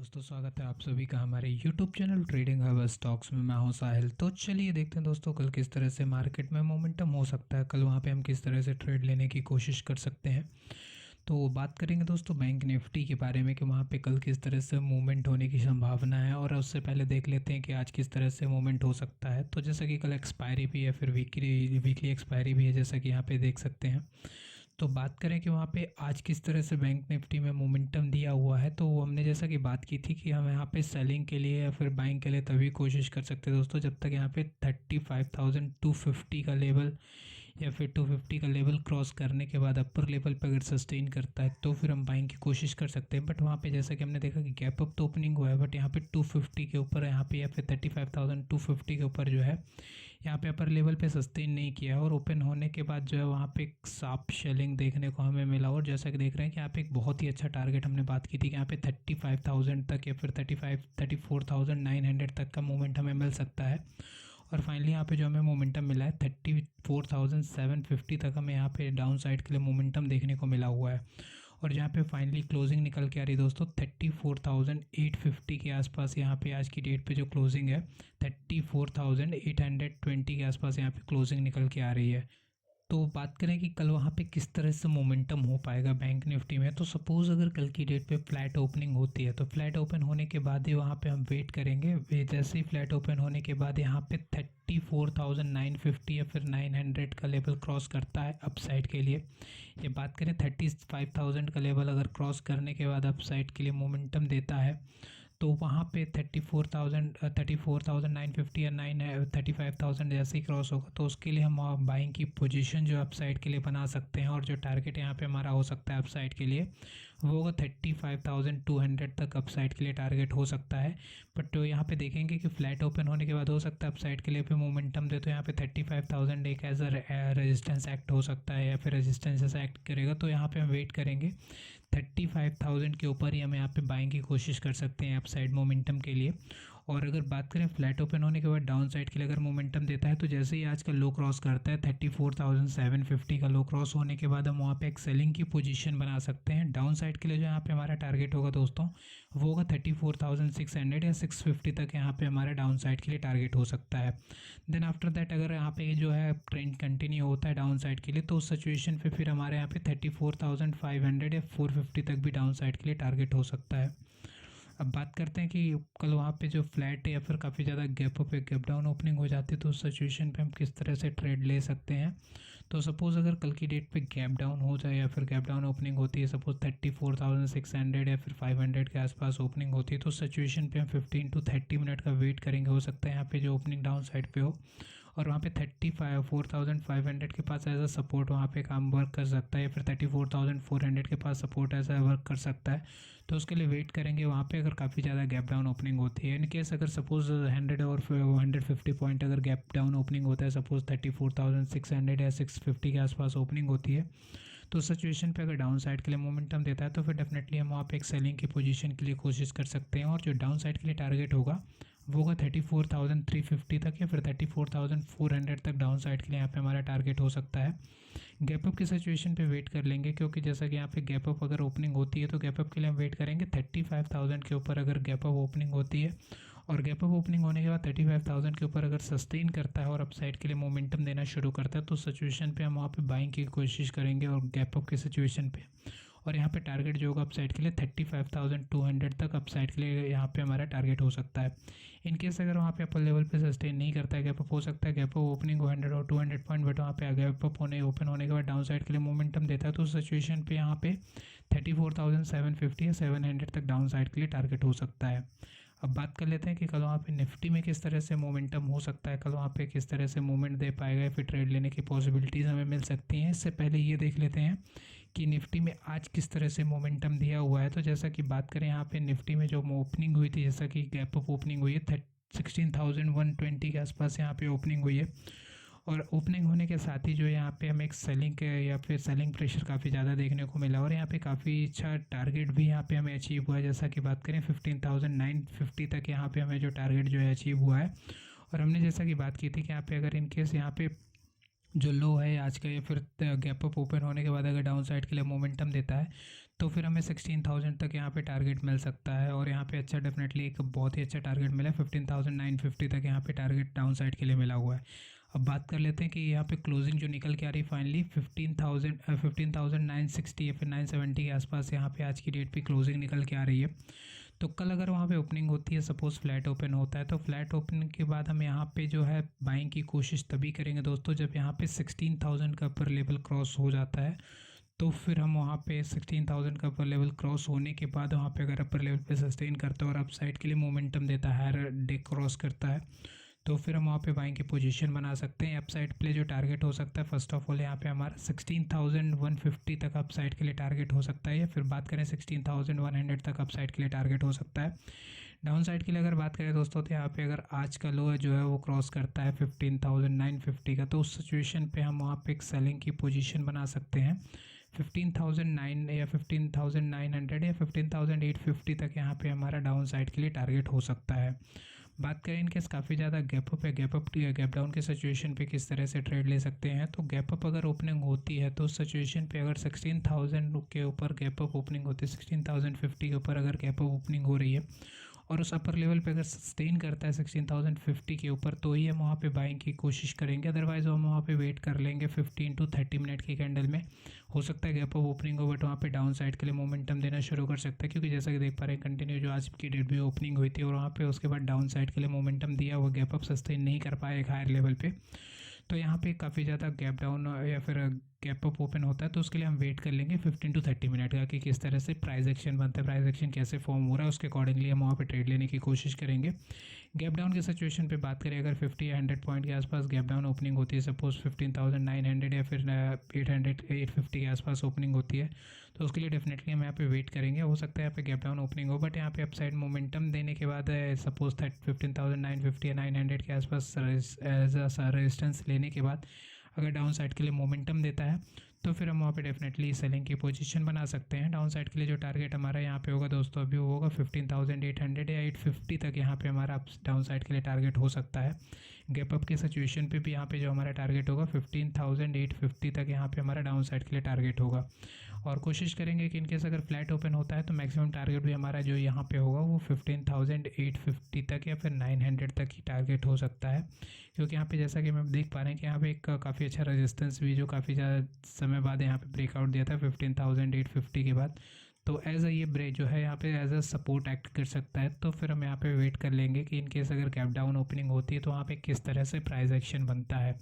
दोस्तों, स्वागत है आप सभी का हमारे YouTube channel trading hub stocks में। मैं हूं साहिल। तो चलिए देखते हैं दोस्तों, कल किस तरह से मार्केट में मोमेंटम हो सकता है। कल वहां पे हम किस तरह से ट्रेड लेने की कोशिश कर सकते हैं। तो बात करेंगे दोस्तों बैंक निफ्टी के बारे में कि वहाँ पे कल किस तरह से मूवमेंट होने की संभावना है। और उससे पहले देख लेते हैं कि आज किस तरह से मूवमेंट हो सकता है। तो जैसा कि कल एक्सपायरी भी है, फिर वीकली एक्सपायरी भी है, जैसा कि यहाँ पे देख सकते हैं। तो बात करें कि वहाँ पे आज किस तरह से बैंक निफ्टी में मोमेंटम दिया हुआ है, तो वो हमने जैसा कि बात की थी कि हम यहाँ पे सेलिंग के लिए या फिर बाइंग के लिए तभी कोशिश कर सकते हैं दोस्तों जब तक यहाँ पे 35,250 का लेवल या फिर 250 का लेवल क्रॉस करने के बाद अपर लेवल पर अगर सस्टेन करता है तो फिर हम बाइंग की कोशिश कर सकते हैं। बट वहाँ पे जैसा कि हमने देखा कि गैप अप तो ओपनिंग हुआ है, बट यहाँ पे 250 के ऊपर यहाँ पे या फिर 35,250 के ऊपर जो है यहाँ पे अपर लेवल पे सस्टेन नहीं किया है। और ओपन होने के बाद जो है वहाँ पे एक शार्प शेलिंग देखने को हमें मिला। और जैसा कि देख रहे हैं कि यहाँ पे एक बहुत ही अच्छा टारगेट हमने बात की थी कि यहाँ पे 35,000 तक या फिर 34,900 तक का मूवमेंट हमें मिल सकता है। और फाइनली यहाँ पे जो हमें मोमेंटम मिला है 34,750 तक हमें यहाँ पे डाउन साइड के लिए मोमेंटम देखने को मिला हुआ है। और जहाँ पे फाइनली क्लोजिंग निकल के आ रही है दोस्तों 34,850 के आसपास। यहाँ पे आज की डेट पे जो क्लोजिंग है 34,820 के आसपास यहाँ पे क्लोजिंग निकल के आ रही है। तो बात करें कि कल वहाँ पे किस तरह से मोमेंटम हो पाएगा बैंक निफ्टी में। तो सपोज़ अगर कल की डेट पे फ्लैट ओपनिंग होती है तो फ्लैट ओपन होने के बाद ही वहाँ पे हम वेट करेंगे। जैसे ही फ्लैट ओपन होने के बाद यहाँ पे 34,950 या फिर 900 का लेवल क्रॉस करता है अपसाइड के लिए। ये बात करें 35,000 का लेवल अगर क्रॉस करने के बाद अपसाइड के लिए मोमेंटम देता है तो वहाँ पे 34,950 या 35,000 जैसे ही क्रॉस होगा तो उसके लिए हम बाइंग की पोजीशन जो अपसाइड के लिए बना सकते हैं। और जो टारगेट यहाँ पे हमारा हो सकता है अपसाइड के लिए वो होगा 35,200 तक अपसाइड के लिए टारगेट हो सकता है। बट तो यहाँ पे देखेंगे कि फ्लैट ओपन होने के बाद हो सकता है अपसाइड के लिए भी मोमेंटम दे, तो यहाँ पे 35,000 एक एज अ रेजिस्टेंस एक्ट हो सकता है या फिर रेजिस्टेंस ऐसा एक्ट करेगा। तो यहाँ पे हम वेट करेंगे 35,000 के ऊपर ही हम यहाँ पे बाइंग की कोशिश कर सकते हैं अपसाइड मोमेंटम के लिए। और अगर बात करें फ्लैट ओपन होने के बाद डाउन साइड के लिए अगर मोमेंटम देता है तो जैसे ही आज का लो क्रॉस करता है 34,750 का लो क्रॉस होने के बाद हम वहाँ पे एक सेलिंग की पोजीशन बना सकते हैं। डाउन साइड के लिए जो यहाँ पे हमारा टारगेट होगा दोस्तों वो होगा 34,600 या 650 तक यहाँ पे हमारा डाउन साइड के लिए टारगेट हो सकता है। देन आफ्टर दैट अगर यहाँ पे जो है ट्रेंड कंटिन्यू होता है डाउन साइड के लिए तो उस सिचुएशन पे फिर हमारे यहाँ पे 34,500 या 450 तक भी डाउन साइड के लिए टारगेट हो सकता है। अब बात करते हैं कि कल वहाँ पे जो फ्लैट या फिर काफ़ी ज़्यादा गैप अप या गैप डाउन ओपनिंग हो जाती है तो उस सिचुएशन पे हम किस तरह से ट्रेड ले सकते हैं। तो सपोज़ अगर कल की डेट पे गैप डाउन हो जाए या फिर गैप डाउन ओपनिंग होती है, सपोज 34,600 या फिर 500 के आसपास ओपनिंग होती है, तो सिचुएशन पे हम 15 to 30 मिनट का वेट करेंगे। हो सकता है यहाँ पे जो ओपनिंग डाउन साइड पे हो और वहाँ पे 34,500 के पास एज अ सपोर्ट वहाँ पे काम वर्क कर सकता है या फिर 34,400 के पास सपोर्ट ऐसा वर्क कर सकता है। तो उसके लिए वेट करेंगे वहाँ पे अगर काफ़ी ज़्यादा गैप डाउन ओपनिंग होती है। इन केस अगर सपोज 100 और 150 पॉइंट अगर गैप डाउन ओपनिंग होता है, सपोज 34,600 या 650 के आसपास ओपनिंग होती है, तो सिचुएशन पे अगर डाउन साइड के लिए मोमेंटम देता है तो फिर डेफिनेटली हम वहाँ पे एक सेलिंग की पोजीशन के लिए कोशिश कर सकते हैं। और जो डाउन साइड के लिए टारगेट होगा वो होगा 34,350 तक या फिर 34,400 तक डाउन साइड के लिए यहाँ पे हमारा टारगेट हो सकता है। गैप अप की सिचुएशन पे वेट कर लेंगे क्योंकि जैसा कि यहाँ पे गैप अप अगर ओपनिंग होती है तो गैप अप के लिए हम वेट करेंगे 35,000 के ऊपर अगर गैप अप ओपनिंग होती है। और गैप अप ओपनिंग होने के बाद 35,000 के ऊपर अगर सस्टेन करता है और अपसाइड के लिए मोमेंटम देना शुरू करता है तो सिचुएशन पे हम वहाँ पे बाइंग की कोशिश करेंगे और गैप अप की सिचुएशन पे। और यहाँ पे टारगेट जो होगा अपसाइड के लिए 35,200 तक अपसाइड के लिए यहाँ पे हमारा टारगेट हो सकता है। इन केस अगर वहाँ पे अपर लेवल पे सस्टेन नहीं करता है, गैप अप हो सकता है गैप अप ओपनिंग 100 और 200 पॉइंट, बट वहाँ पे गैप अप होने ओपन होने के बाद डाउन साइड के लिए मोमेंटम देता है तो उस सिचुएशन पे यहाँ पे 34,750 या 700 तक डाउन साइड के लिए टारगेट हो सकता है। अब बात कर लेते हैं कि कल वहाँ पे निफ्टी में किस तरह से मोमेंटम हो सकता है, कल वहाँ पे किस तरह से मूवमेंट दे पाएगा या फिर ट्रेड लेने की पॉसिबिलिटीज़ हमें मिल सकती हैं। इससे पहले ये देख लेते हैं कि निफ्टी में आज किस तरह से मोमेंटम दिया हुआ है। तो जैसा कि बात करें यहाँ पे निफ्टी में जो ओपनिंग हुई थी, जैसा कि गैप अप ओपनिंग हुई है 16,120 के आसपास यहाँ पे ओपनिंग हुई है। और ओपनिंग होने के साथ ही जो यहाँ पे हमें एक सेलिंग या फिर सेलिंग प्रेशर काफ़ी ज़्यादा देखने को मिला और यहाँ पे काफ़ी अच्छा टारगेट भी यहाँ पे हमें अचीव हुआ है। जैसा कि बात करें 15,950 तक यहाँ पे हमें जो टारगेट जो है अचीव हुआ है। और हमने जैसा कि बात की थी कि यहाँ पे अगर इनकेस यहाँ पे जो लो है आज का, या फिर गैप अप ओपन होने के बाद अगर डाउन साइड के लिए मोमेंटम देता है तो फिर हमें 16,000 तक यहाँ पे टारगेट मिल सकता है। और यहाँ पे अच्छा डेफिनेटली एक बहुत ही अच्छा टारगेट मिला है, 15,950 तक यहाँ पे टारगेट डाउन साइड के लिए मिला हुआ है। अब बात कर लेते हैं कि यहाँ पे क्लोजिंग जो निकल के आ रही है फाइनली 15,960 या फिर 970 के आसपास यहाँ पे आज की डेट पे क्लोजिंग निकल के आ रही है। तो कल अगर वहाँ पे ओपनिंग होती है, सपोज़ फ्लैट ओपन होता है, तो फ्लैट ओपनिंग के बाद हम यहाँ पे जो है बाइंग की कोशिश तभी करेंगे दोस्तों जब यहाँ पे 16,000 का अपर लेवल क्रॉस हो जाता है। तो फिर हम वहाँ पे 16,000 का अपर लेवल क्रॉस होने के बाद वहाँ पे अगर अपर लेवल पे सस्टेन करता है और अप साइड के लिए मोमेंटम देता है, हर डे क्रॉस करता है, तो फिर हम वहाँ पे बाइंग की पोजीशन बना सकते हैं। अप साइड के लिए जो टारगेट हो सकता है, फर्स्ट ऑफ ऑल यहाँ पे हमारा 16,150 तक अप साइड के लिए टारगेट हो सकता है, या फिर बात करें 16,100 तक अप साइड के लिए टारगेट हो सकता है। डाउन साइड के लिए अगर बात करें दोस्तों, तो यहाँ पे अगर आज का लो जो है वो क्रॉस करता है 15,950 का, तो उस सिचुएशन पे हम वहाँ पे एक सेलिंग की पोजीशन बना सकते हैं 15,009 या 15,900 या 15,850 तक। यहाँ पे हमारा डाउन साइड के लिए टारगेट हो सकता है। बात करें इनकेस काफ़ी ज़्यादा गैप अप है, गैप डाउन के सिचुएशन पे किस तरह से ट्रेड ले सकते हैं, तो गैप अप अगर ओपनिंग होती है तो उस सिचुएशन पे अगर 16,000 के ऊपर गैप अप ओपनिंग होती है, 16,050 के ऊपर अगर गैप अप ओपनिंग हो रही है और उस अपर लेवल पे अगर सस्टेन करता है 16,050 के ऊपर, तो ही हम वहाँ पे बाइंग की कोशिश करेंगे। अदरवाइज हम वहाँ पे वेट कर लेंगे 15 to 30 मिनट की कैंडल में। हो सकता है गैप अप ओपनिंग हो, बट वहाँ पे डाउन साइड के लिए मोमेंटम देना शुरू कर सकता है, क्योंकि जैसा कि देख पा रहे हैं कंटिन्यू जो आज की डेट भी ओपनिंग हुई थी और वहाँ पे उसके बाद डाउन साइड के लिए मोमेंटम दिया, वो गैप अप सस्टेन नहीं कर पाया एक हायर लेवल पे। तो यहाँ पे काफ़ी ज़्यादा गैप डाउन या फिर गैप अप ओपन होता है, तो उसके लिए हम वेट कर लेंगे 15 to 30 मिनट का कि किस तरह से प्राइस एक्शन बनता है, प्राइस एक्शन कैसे फॉर्म हो रहा है, उसके अकॉर्डिंगली हम वहाँ पे ट्रेड लेने की कोशिश करेंगे। गैप डाउन के सिचुएशन पे बात करें, अगर 50 या 100 पॉइंट के आसपास गैप डाउन ओपनिंग होती है, सपोज 15,900 या फिर 850 के आसपास ओपनिंग होती है, तो उसके लिए डेफिनेटली हम यहाँ पे वेट करेंगे। हो सकता है यहाँ पे गैप डाउन ओपनिंग हो, बट यहाँ पे अपसाइड मोमेंटम देने के बाद सपोज 15,950 या 900 के आसपास एज अ रेजिस्टेंस लेने के बाद अगर डाउन साइड के लिए मोमेंटम देता है, तो फिर हम वहाँ पे डेफिनेटली सेलिंग की पोजीशन बना सकते हैं। डाउन साइड के लिए जो टारगेट हमारा यहाँ पे होगा दोस्तों, अभी वो होगा 15,800 या 850 तक यहाँ पे हमारा डाउन साइड के लिए टारगेट हो सकता है। गैप अप के सिचुएशन पे भी यहाँ पे जो हमारा टारगेट होगा 15,850 तक यहाँ पे हमारा डाउन साइड के लिए टारगेट होगा। और कोशिश करेंगे कि इनकेस अगर फ्लैट ओपन होता है तो मैक्सिमम टारगेट भी हमारा जो यहाँ पे होगा वो 15,850 तक या फिर 900 तक ही टारगेट हो सकता है, क्योंकि यहाँ पे जैसा कि हम देख पा रहे हैं कि यहाँ पे एक काफ़ी अच्छा रेजिस्टेंस भी जो काफ़ी ज़्यादा समय बाद यहाँ पे ब्रेकआउट दिया था 15,850 के बाद, तो एज अ ये ब्रेक जो है यहाँ पे एज अ सपोर्ट एक्ट कर सकता है। तो फिर हम यहाँ पे वेट कर लेंगे कि इनकेस अगर गैप डाउन ओपनिंग होती है तो वहाँ पे किस तरह से प्राइस एक्शन बनता है।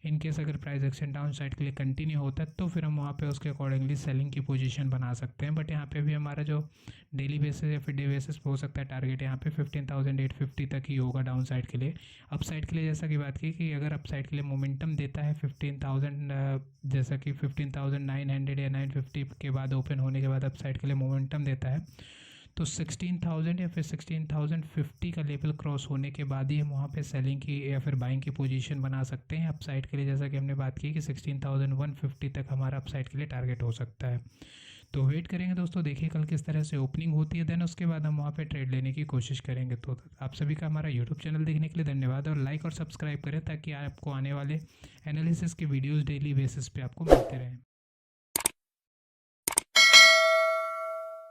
इनकेस अगर प्राइस एक्शन डाउन साइड के लिए कंटिन्यू होता है तो फिर हम वहाँ पे उसके अकॉर्डिंगली सेलिंग की पोजीशन बना सकते हैं। बट यहाँ पे भी हमारा जो डेली बेसिस या फिर डे बेसिस पे हो सकता है टारगेट यहाँ पे 15,850 तक ही होगा डाउन साइड के लिए। अप साइड के लिए जैसा कि बात की कि अगर अप साइड के लिए मोमेंटम देता है 15,000 जैसा कि 15,900 या 950 के बाद ओपन होने के बाद अप साइड के लिए मोमेंटम देता है, तो 16,000 या फिर 16,050 का लेवल क्रॉस होने के बाद ही हम वहाँ पे सेलिंग की या फिर बाइंग की पोजीशन बना सकते हैं। अपसाइड के लिए जैसा कि हमने बात की कि 16,150 तक हमारा अपसाइड के लिए टारगेट हो सकता है। तो वेट करेंगे दोस्तों, देखिए कल किस तरह से ओपनिंग होती है, देन उसके बाद हम वहाँ पे ट्रेड लेने की कोशिश करेंगे। तो आप सभी का हमारा यूट्यूब चैनल देखने के लिए धन्यवाद, और लाइक और सब्सक्राइब करें ताकि आपको आने वाले एनालिसिस के वीडियोज़ डेली बेसिस पे आपको मिलते रहें।